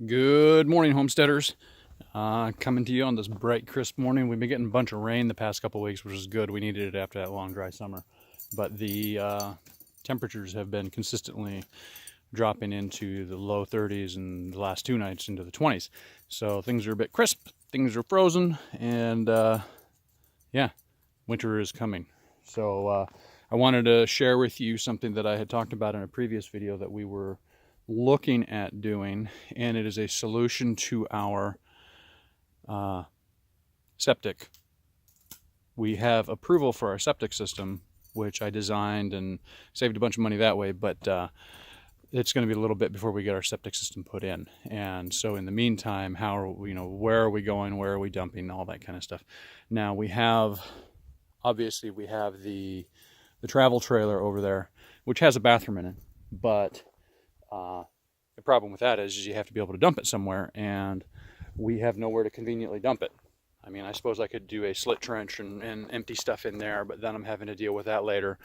Good morning, homesteaders. Coming to you on this bright, crisp morning. We've been getting a bunch of rain the past couple of weeks, which is good. We needed it after that long, dry summer. But the temperatures have been consistently dropping into the low 30s and the last two nights into the 20s. So things are a bit crisp, things are frozen, and yeah, winter is coming. So I wanted to share with you something that I had talked about in a previous video that we were looking at doing, and it is a solution to our septic. We have approval for our septic system, which I designed and saved a bunch of money that way, but it's going to be a little bit before we get our septic system put in. And so in the meantime, how are we, where are we going, where are we dumping, all that kind of stuff. Now we have, obviously we have the travel trailer over there, which has a bathroom in it, but the problem with that is you have to be able to dump it somewhere, and we have nowhere to conveniently dump it. I mean, I suppose I could do a slit trench and empty stuff in there, but then I'm having to deal with that later.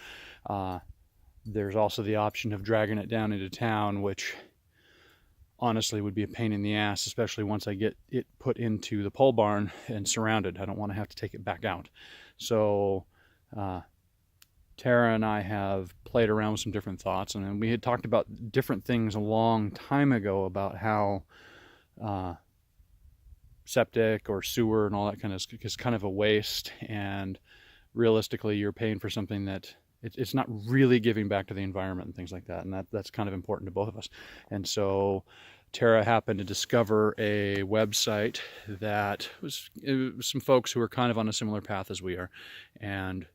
There's also the option of dragging it down into town, which honestly would be a pain in the ass, especially once I get it put into the pole barn and surrounded. I don't want to have to take it back out. So Tara and I have played around with some different thoughts, and we had talked about different things a long time ago about how septic or sewer and all that kind of is kind of a waste, and realistically you're paying for something that it's not really giving back to the environment and things like that, and that's kind of important to both of us. And so Tara happened to discover a website that it was some folks who are kind of on a similar path as we are, and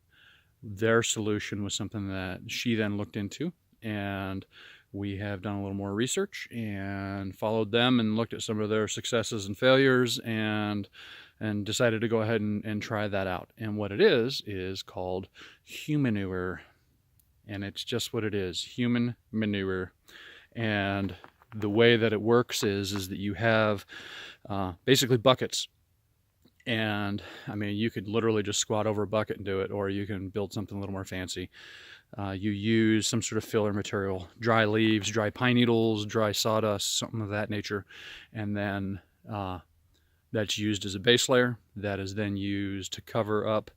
their solution was something that she then looked into, and we have done a little more research and followed them and looked at some of their successes and failures, and decided to go ahead and try that out. And what it is called humanure, and it's just what it is, human manure. And the way that it works is that you have basically buckets. And I mean, you could literally just squat over a bucket and do it, or you can build something a little more fancy. You use some sort of filler material, dry leaves, dry pine needles, dry sawdust, something of that nature. And then that's used as a base layer that is then used to cover up,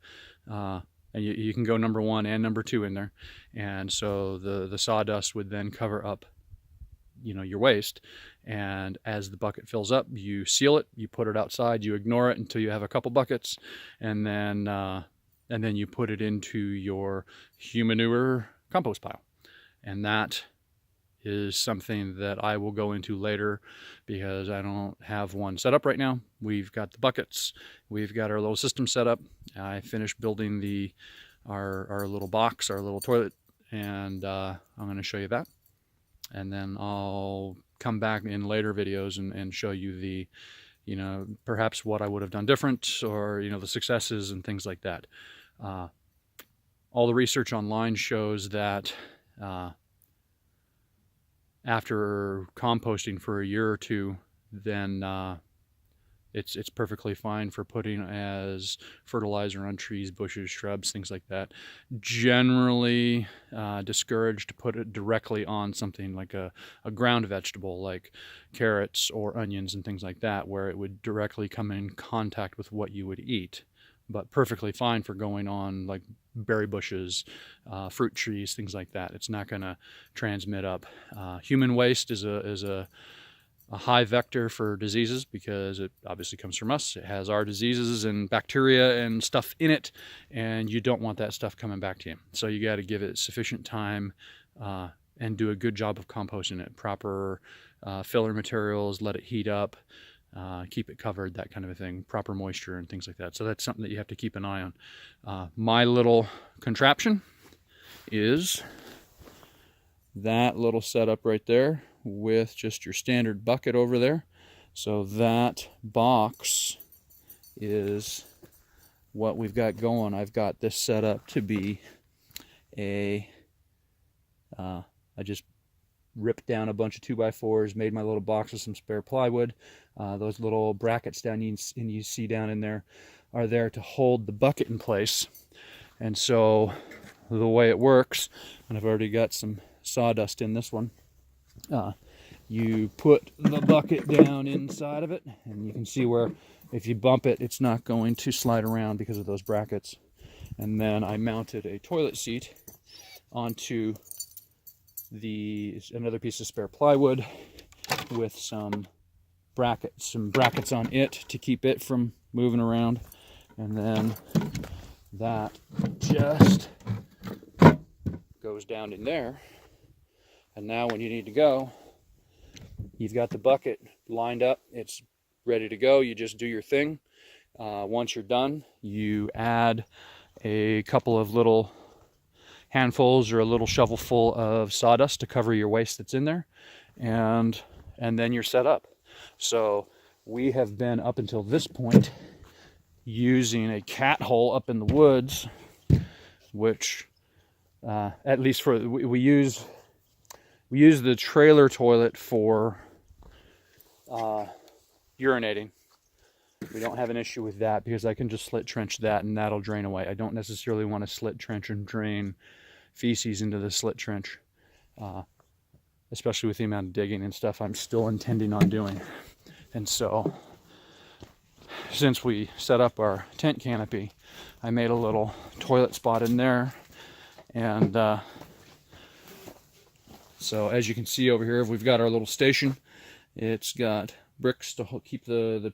and you can go number 1 and number 2 in there. And so the sawdust would then cover up your waste, and as the bucket fills up, you seal it, you put it outside, you ignore it until you have a couple buckets, and then you put it into your humanure compost pile. And that is something that I will go into later, because I don't have one set up right now. We've got the buckets, we've got our little system set up. I finished building our little box, our little toilet, and I'm going to show you that. And then I'll come back in later videos and show you the, perhaps what I would have done different, or, the successes and things like that. All the research online shows that after composting for a year or two, then it's perfectly fine for putting as fertilizer on trees, bushes, shrubs, things like that. Generally discouraged to put it directly on something like a ground vegetable like carrots or onions and things like that, where it would directly come in contact with what you would eat. But perfectly fine for going on like berry bushes, fruit trees, things like that. It's not going to transmit up. Human waste is a high vector for diseases, because it obviously comes from us. It has our diseases and bacteria and stuff in it, and you don't want that stuff coming back to you. So you got to give it sufficient time and do a good job of composting it. Proper filler materials, let it heat up, keep it covered, that kind of a thing, proper moisture and things like that. So that's something that you have to keep an eye on. My little contraption is that little setup right there, with just your standard bucket over there. So that box is what we've got going. I've got this set up to be I just ripped down a bunch of 2x4s, made my little box with some spare plywood. Those little brackets down you see down in there are there to hold the bucket in place. And so the way it works, and I've already got some sawdust in this one, you put the bucket down inside of it, and you can see where if you bump it, it's not going to slide around because of those brackets. And then I mounted a toilet seat onto another piece of spare plywood with some brackets on it to keep it from moving around. And then that just goes down in there. And now when you need to go, you've got the bucket lined up. It's ready to go. You just do your thing. Once you're done, you add a couple of little handfuls or a little shovelful of sawdust to cover your waste that's in there, and then you're set up. So we have been, up until this point, using a cat hole up in the woods, which at least for we use the trailer toilet for urinating. We don't have an issue with that because I can just slit trench that and that'll drain away. I don't necessarily want to slit trench and drain feces into the slit trench, especially with the amount of digging and stuff I'm still intending on doing. And so, since we set up our tent canopy, I made a little toilet spot in there. And so as you can see over here, we've got our little station. It's got bricks to keep the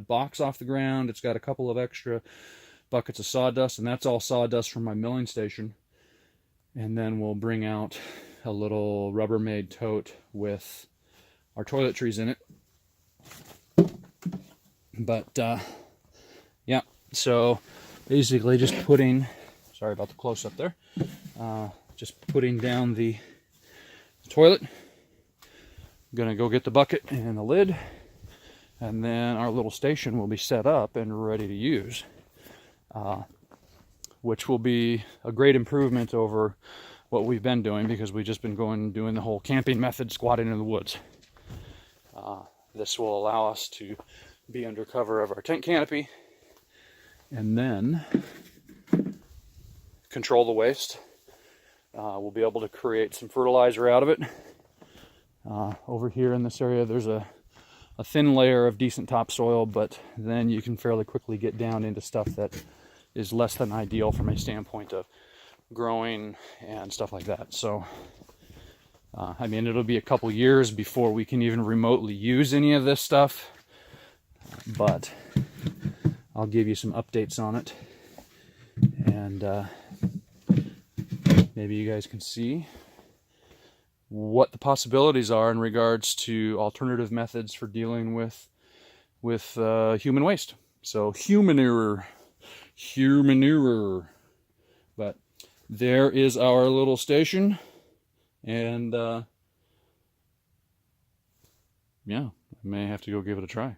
box off the ground. It's got a couple of extra buckets of sawdust, and that's all sawdust from my milling station. And then we'll bring out a little Rubbermaid tote with our toiletries in it. But yeah, so basically just putting, sorry about the close-up there, just putting down the toilet. I'm gonna go get the bucket and the lid, and then our little station will be set up and ready to use, which will be a great improvement over what we've been doing, because we've just been doing the whole camping method, squatting in the woods. This will allow us to be under cover of our tent canopy and then control the waste. We'll be able to create some fertilizer out of it. Over here in this area, there's a thin layer of decent topsoil, but then you can fairly quickly get down into stuff that is less than ideal from a standpoint of growing and stuff like that. So, I mean, it'll be a couple years before we can even remotely use any of this stuff, but I'll give you some updates on it, and maybe you guys can see what the possibilities are in regards to alternative methods for dealing with human waste. So human error. But there is our little station, and yeah, I may have to go give it a try.